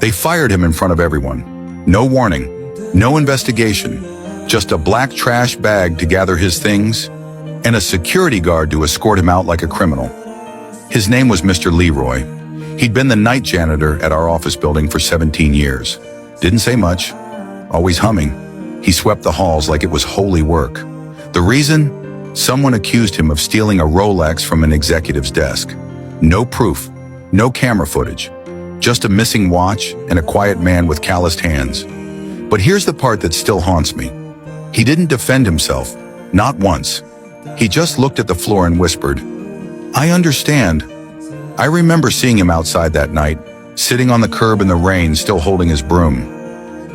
They fired him in front of everyone. No warning, no investigation, just a black trash bag to gather his things and a security guard to escort him out like a criminal. His name was Mr. Leroy. He'd been the night janitor at our office building for 17 years. Didn't say much, always humming. He swept the halls like it was holy work. The reason? Someone accused him of stealing a Rolex from an executive's desk. No proof, no camera footage, just a missing watch and a quiet man with calloused hands. But here's the part that still haunts me. He didn't defend himself, not once. He just looked at the floor and whispered, "I understand." I remember seeing him outside that night, sitting on the curb in the rain, still holding his broom.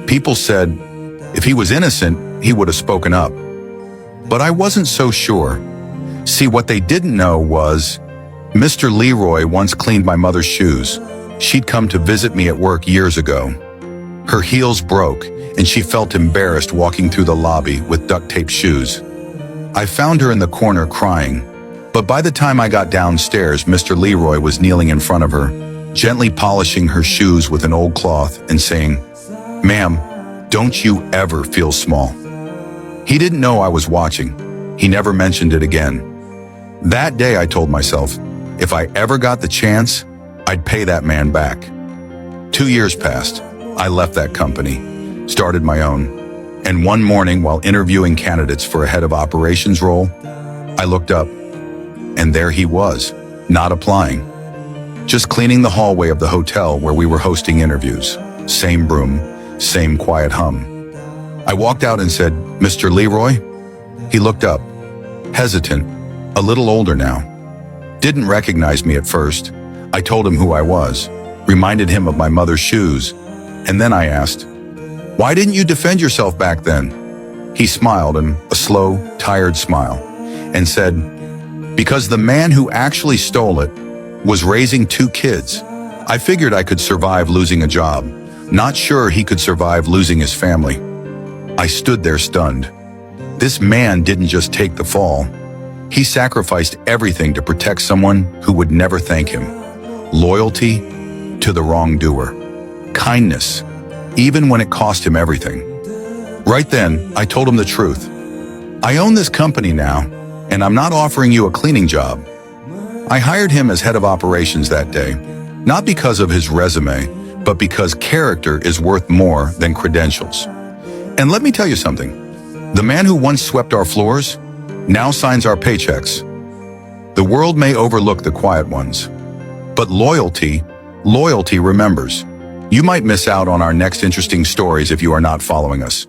People said, if he was innocent, he would have spoken up. But I wasn't so sure. See, what they didn't know was, Mr. Leroy once cleaned my mother's shoes. She'd come to visit me at work years ago. Her heels broke, and she felt embarrassed walking through the lobby with duct-tape shoes. I found her in the corner crying, but by the time I got downstairs, Mr. Leroy was kneeling in front of her, gently polishing her shoes with an old cloth and saying, "Ma'am, don't you ever feel small." He didn't know I was watching. He never mentioned it again. That day I told myself, if I ever got the chance, I'd pay that man back. 2 years passed. I left that company, started my own. And one morning, while interviewing candidates for a head of operations role, I looked up, and there he was, not applying. Just cleaning the hallway of the hotel where we were hosting interviews. Same broom, same quiet hum. I walked out and said, "Mr. Leroy?" He looked up, hesitant, a little older now. Didn't recognize me at first. I told him who I was, reminded him of my mother's shoes, and then I asked, "Why didn't you defend yourself back then?" He smiled, and a slow, tired smile, and said, "Because the man who actually stole it was raising 2 kids. I figured I could survive losing a job, not sure he could survive losing his family." I stood there stunned. This man didn't just take the fall. He sacrificed everything to protect someone who would never thank him. Loyalty to the wrongdoer. Kindness, even when it cost him everything. Right then, I told him the truth. I own this company now, and I'm not offering you a cleaning job. I hired him as head of operations that day, not because of his resume, but because character is worth more than credentials. And let me tell you something. The man who once swept our floors now signs our paychecks. The world may overlook the quiet ones, but loyalty remembers. You might miss out on our next interesting stories if you are not following us.